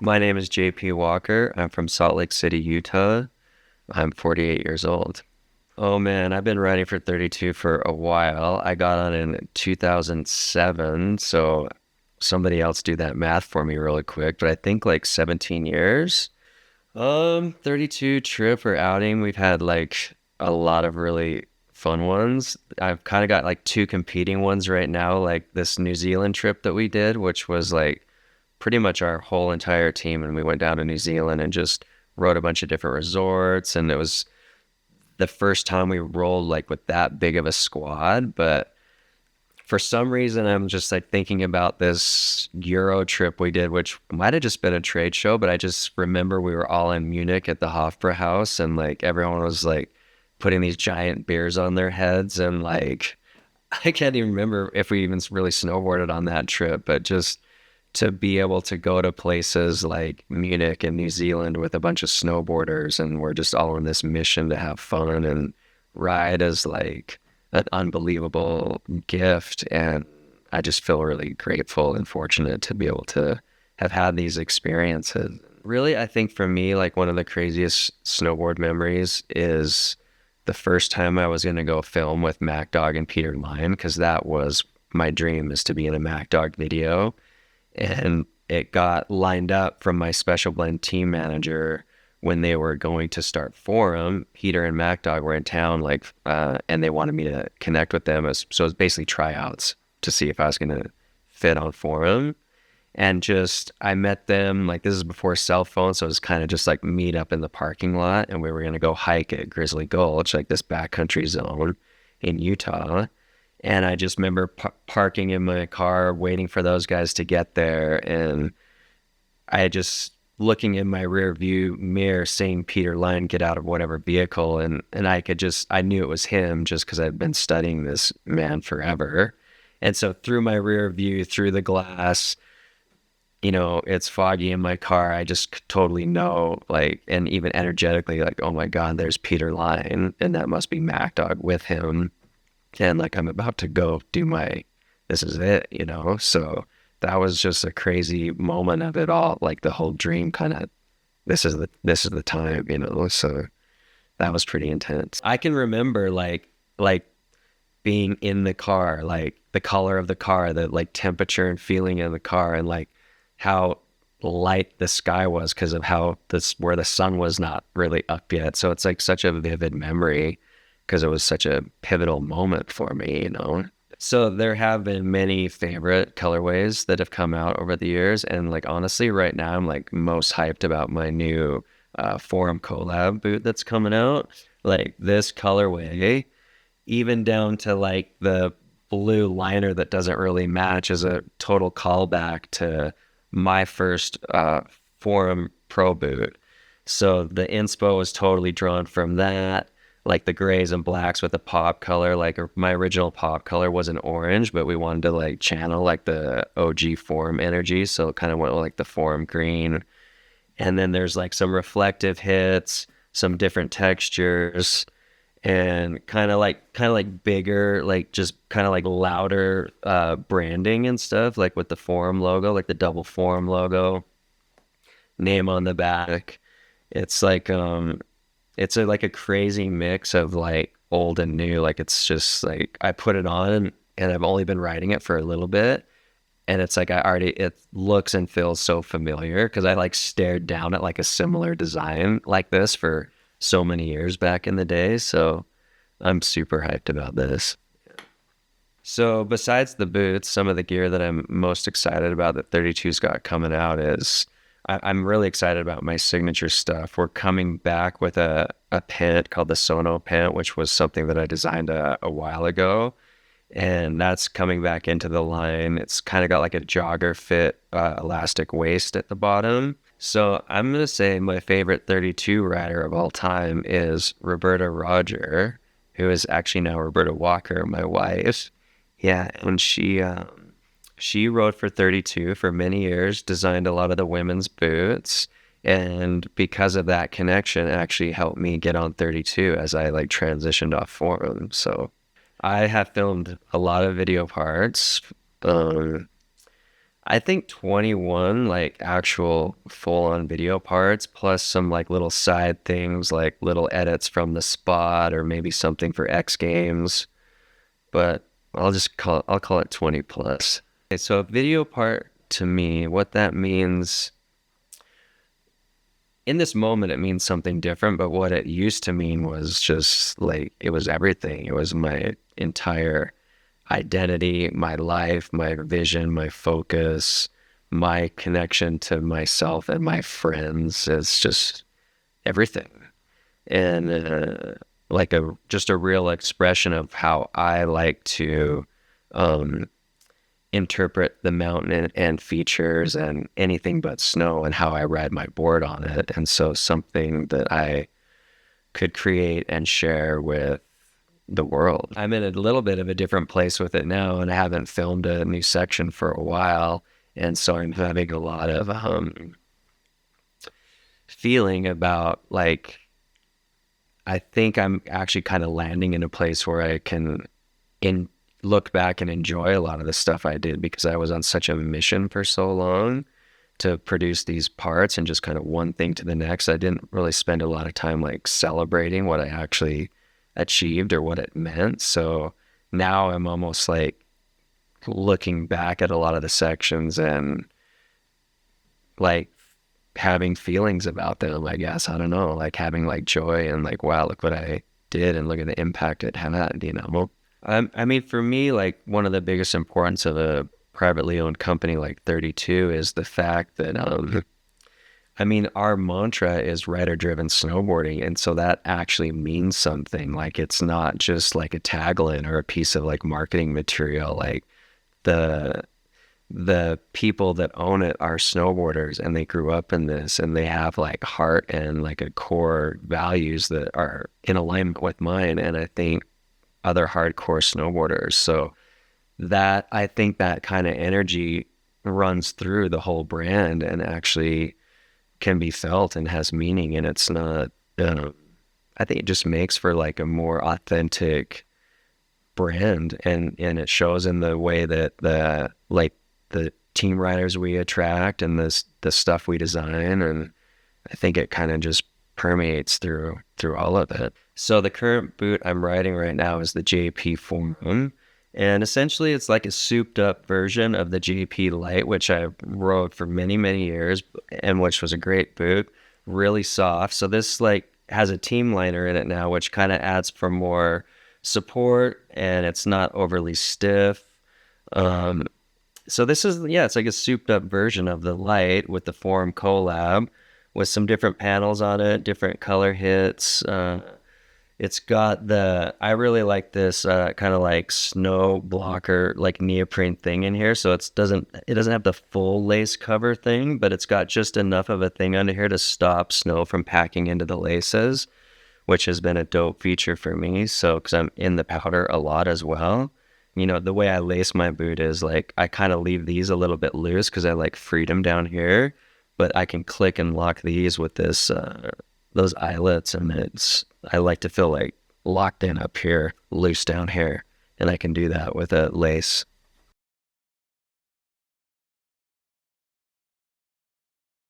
My name is JP Walker. I'm from Salt Lake City, Utah. I'm 48 years old. Oh man, I've been riding for 32 for a while. I got on in 2007, so somebody else do that math for me really quick, but I think like 17 years. 32 trip or outing. We've had like a lot of really fun ones. I've kind of got like two competing ones right now, like this New Zealand trip that we did, which was like pretty much our whole entire team, and we went down to New Zealand and just rode a bunch of different resorts, and it was the first time we rolled like with that big of a squad. But for some reason I'm just like thinking about this Euro trip we did, which might have just been a trade show, but I just remember we were all in Munich at the Hofbrauhaus, and like everyone was like putting these giant beers on their heads, and like I can't even remember if we even really snowboarded on that trip, but just to be able to go to places like Munich and New Zealand with a bunch of snowboarders, and we're just all on this mission to have fun and ride is like an unbelievable gift. And I just feel really grateful and fortunate to be able to have had these experiences. Really, I think for me, like one of the craziest snowboard memories is the first time I was going to go film with Mac Dog and Peter Line, because that was my dream, is to be in a Mac Dog video. And it got lined up from my Special Blend team manager when they were going to start Forum. Peter and Mac Dog were in town, like, and they wanted me to connect with them. So it was basically tryouts to see if I was going to fit on Forum. And just, I met them, like, this is before cell phones, so it was kind of just like meet up in the parking lot, and we were going to go hike at Grizzly Gulch, like this backcountry zone in Utah. And I just remember parking in my car, waiting for those guys to get there. And I just looking in my rear view mirror, seeing Peter Line get out of whatever vehicle. And I knew it was him just because I'd been studying this man forever. And so through my rear view, through the glass, it's foggy in my car. I just totally know, like, and even energetically, like, oh my God, there's Peter Line. And that must be Mac Dog with him. And like I'm about to go do this is it, So that was just a crazy moment of it all, like the whole dream kind of, this is the time, So that was pretty intense. I can remember like being in the car, like the color of the car, the like temperature and feeling in the car, and like how light the sky was because of where the sun was not really up yet. So it's like such a vivid memory, because it was such a pivotal moment for me, So there have been many favorite colorways that have come out over the years. And like, honestly, right now, I'm like most hyped about my new Forum collab boot that's coming out. Like this colorway, even down to like the blue liner that doesn't really match, is a total callback to my first Forum Pro boot. So the inspo was totally drawn from that. Like the grays and blacks with the pop color. Like my original pop color was an orange, but we wanted to like channel like the OG Forum energy, so it kind of went with like the Forum green. And then there's like some reflective hits, some different textures, and kind of like bigger, like just kind of like louder branding and stuff, like with the Forum logo, like the double Forum logo, name on the back. It's like it's like a crazy mix of like old and new. Like it's just like I put it on and I've only been riding it for a little bit, and it's like it looks and feels so familiar because I like stared down at like a similar design like this for so many years back in the day. So I'm super hyped about this. So besides the boots, some of the gear that I'm most excited about that 32's got coming out is I'm really excited about my signature stuff. We're coming back with a pant called the Sono pant, which was something that I designed a while ago. And that's coming back into the line. It's kind of got like a jogger fit elastic waist at the bottom. So I'm going to say my favorite 32 rider of all time is Roberta Roger, who is actually now Roberta Walker, my wife. Yeah, and she rode for 32 for many years, designed a lot of the women's boots, and because of that connection, it actually helped me get on 32 as I like transitioned off Forum. So I have filmed a lot of video parts. I think 21 like actual full-on video parts plus some like little side things like little edits from the spot or maybe something for X Games, but I'll call it 20 plus. Okay, so a video part to me, what that means in this moment, it means something different, but what it used to mean was just like it was everything. It was my entire identity, my life, my vision, my focus, my connection to myself and my friends. It's just everything. And like a just a real expression of how I like to um, interpret the mountain and features and anything but snow and how I ride my board on it. And so something that I could create and share with the world. I'm in a little bit of a different place with it now, and I haven't filmed a new section for a while. And so I'm having a lot of feeling about like, I think I'm actually kind of landing in a place where I can look back and enjoy a lot of the stuff I did because I was on such a mission for so long to produce these parts and just kind of one thing to the next. I didn't really spend a lot of time like celebrating what I actually achieved or what it meant. So now I'm almost like looking back at a lot of the sections and like having feelings about them, I guess. I don't know, like having like joy and like, wow, look what I did and look at the impact it had, you know? I mean, for me, like one of the biggest importance of a privately owned company like 32 is the fact that, I mean, our mantra is rider-driven snowboarding, and so that actually means something. Like it's not just like a tagline or a piece of like marketing material. Like the the people that own it are snowboarders and they grew up in this and they have like heart and like a core values that are in alignment with mine and I think other hardcore snowboarders. So that I think that kind of energy runs through the whole brand and actually can be felt and has meaning, and it's not I think it just makes for like a more authentic brand, and it shows in the way that the team riders we attract and the stuff we design, and I think it kind of just permeates through all of it. So the current boot I'm riding right now is the JP Forum, and essentially it's like a souped up version of the JP Lite, which I rode for many years and which was a great boot, really soft. So this like has a team liner in it now, which kind of adds for more support and it's not overly stiff. So this is, yeah, it's like a souped up version of the Lite with the Forum collab with some different panels on it, different color hits. It's got I really like this kind of like snow blocker, like neoprene thing in here. So it doesn't have the full lace cover thing, but it's got just enough of a thing under here to stop snow from packing into the laces, which has been a dope feature for me. So, because I'm in the powder a lot as well. You know, the way I lace my boot is like, I kind of leave these a little bit loose because I like freedom down here, but I can click and lock these with this, those eyelets, and I like to feel like locked in up here, loose down here. And I can do that with a lace.